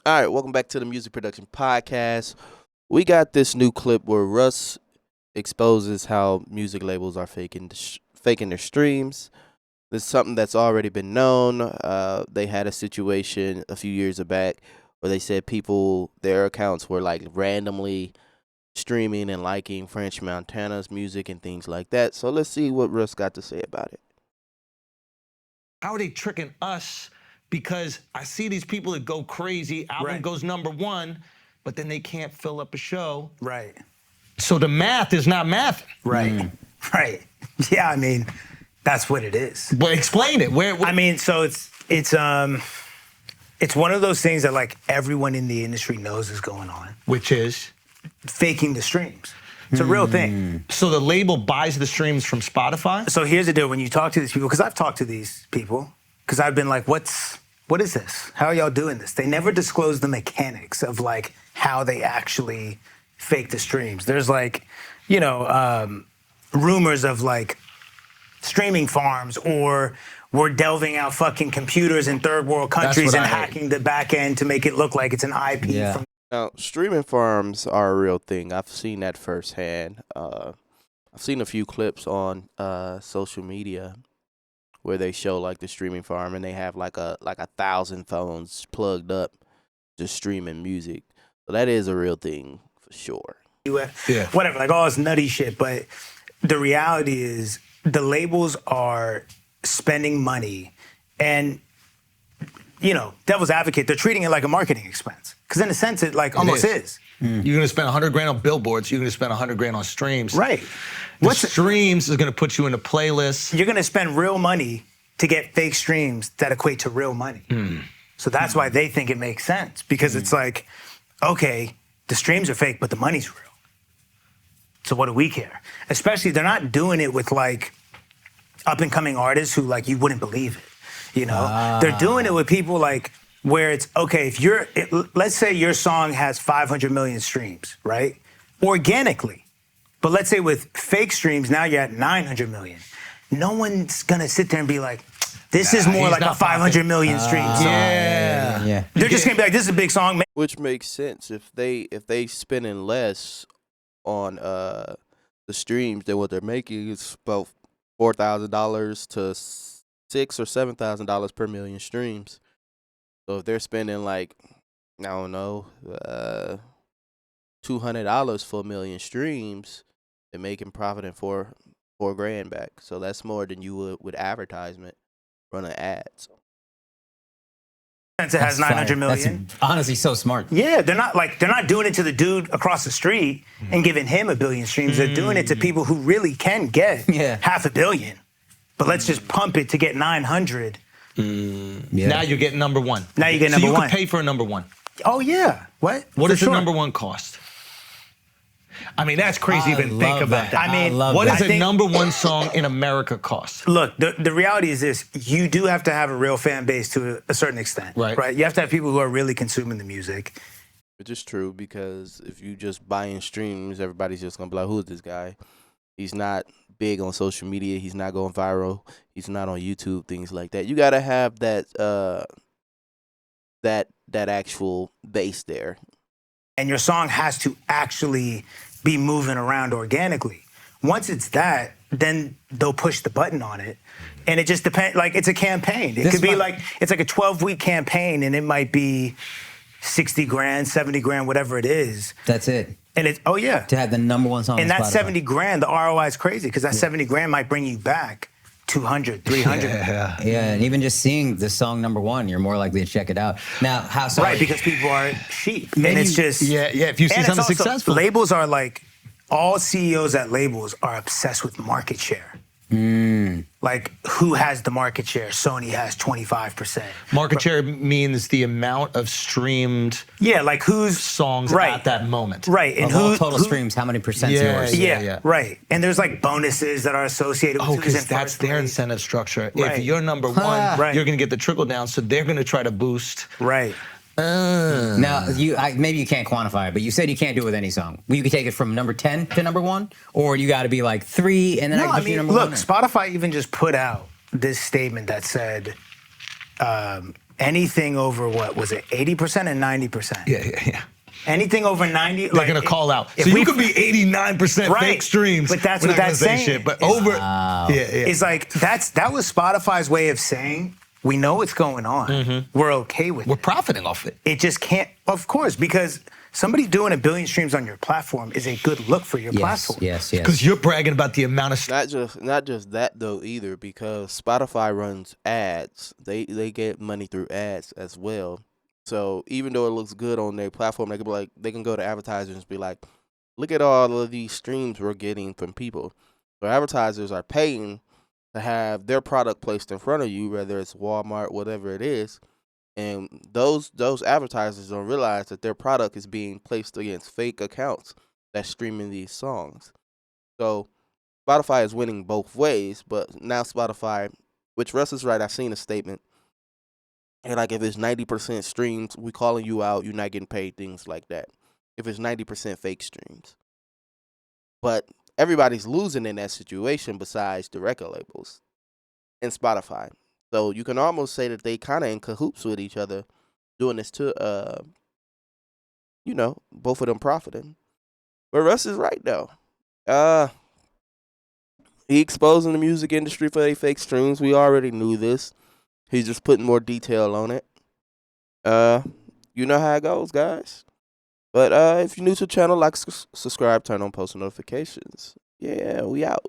All right, welcome back to the Music Production Podcast. We got this new clip where Russ exposes how music labels are faking their streams. This is something that's already been known. They had a situation a few years back where they said their accounts were like randomly streaming and liking French Montana's music and things like that. So let's see what Russ got to say about it. How are they tricking us? Because I see these people that go crazy, album goes #1, but then they can't fill up a show. Right. So the math is not math. Right. Right. Yeah, I mean, that's what it is. But explain it. I mean, so it's one of those things that like everyone in the industry knows is going on. Which is? Faking the streams. It's a real thing. So the label buys the streams from Spotify? So here's the deal. When you talk to these people, because I've talked to these people, because I've been like, what is this? How are y'all doing this? They never disclose the mechanics of like how they actually fake the streams. There's like, rumors of like streaming farms, or we're delving out fucking computers in third world countries and hacking the back end to make it look like it's an IP from. Now, streaming farms are a real thing. I've seen that firsthand. I've seen a few clips on social media where they show like the streaming farm and they have like a 1,000 phones plugged up just streaming music. So that is a real thing for sure. Yeah. Whatever, like all this nutty shit. But the reality is the labels are spending money and, devil's advocate, they're treating it like a marketing expense. Because in a sense, it like almost is. You're going to spend $100,000 on billboards. You're going to spend $100,000 on streams. Right. Streams is going to put you in a playlist. You're going to spend real money to get fake streams that equate to real money. So that's why they think it makes sense. Because it's like, okay, the streams are fake, but the money's real. So what do we care? Especially they're not doing it with like up and coming artists who like you wouldn't believe it. They're doing it with people like where it's okay, let's say your song has 500 million streams, right? Organically. But let's say with fake streams, now you're at 900 million. No one's gonna sit there and be like, this is more like a 500 million stream song. Yeah. They're just gonna be like, this is a big song. Which makes sense. If they spending less on the streams than what they're making, it's about $4,000 to $6,000 or $7,000 per million streams. So if they're spending like, I don't know, $200 for a million streams, they're making profiting $4,000 back. So that's more than you would with advertisement running ads. Since it has 900 million. That's honestly so smart. Yeah, they're not doing it to the dude across the street and giving him 1 billion streams. They're doing it to people who really can get 500 million. But let's just pump it to get 900. Now you're getting #1. Now you get #1. So you could pay for a #1. Oh yeah. What does the #1 cost? I mean, that's crazy to even think about that. I mean, what does a #1 song in America cost? Look, the reality is this. You do have to have a real fan base to a certain extent. Right? You have to have people who are really consuming the music. Which is true, because if you just buying streams, everybody's just going to be like, who is this guy? He's not big on social media. He's not going viral. He's not on YouTube, things like that. You got to have that that actual base there. And your song has to actually be moving around organically. Once it's that, then they'll push the button on it. And it just depends, like it's a campaign. It could be like, it's like a 12-week campaign and it might be 60 grand, 70 grand, whatever it is. That's it. And it's, oh yeah. To have the #1 song and on that Spotify. 70 grand, the ROI is crazy because that 70 grand might bring you back 200, 300. Yeah, and even just seeing the song #1, you're more likely to check it out. Now, Right, because people are sheep. And it's just... if you see something successful. Labels are like, all CEOs at labels are obsessed with market share. Like, who has the market share? Sony has 25%. Market share means the amount of streamed like whose songs at that moment. Right. And who total streams, how many percent's yours? Yeah, right. And there's like bonuses that are associated with because that's their incentive structure. If you're #1, you're going to get the trickle down, so they're going to try to boost. Right. Now, maybe you can't quantify it, but you said you can't do it with any song. You could take it from number 10 to #1, or you got to be like 3, and then I mean, look, Spotify even just put out this statement that said, anything over what was it, 80% and 90%? Yeah. Anything over 90, They're gonna call out. So you could be 89% Right, fake streams. but that's we're what not gonna that's say saying. shit. But over, It's like that was Spotify's way of saying we know what's going on. We're okay with we're it. profiting off it. It just can't, of course, because somebody doing 1 billion streams on your platform is a good look for your platform. Yes. Because you're bragging about the amount of. Not just that though either, because Spotify runs ads. They get money through ads as well. So even though it looks good on their platform, they can be like, they can go to advertisers and be like, look at all of these streams we're getting from people. So advertisers are paying to have their product placed in front of you, whether it's Walmart, whatever it is. And those advertisers don't realize that their product is being placed against fake accounts that's streaming these songs. So Spotify is winning both ways, but now Spotify, which Russ is right, I've seen a statement. And like if it's 90% streams, we calling you out, you're not getting paid, things like that. If it's 90% fake streams. But everybody's losing in that situation besides the record labels and Spotify. So you can almost say that they kind of in cahoots with each other doing this to, both of them profiting. But Russ is right though. He exposing the music industry for their fake streams. We already knew this. He's just putting more detail on it. You know how it goes, guys. But if you're new to the channel, like, subscribe, turn on post notifications. Yeah, we out.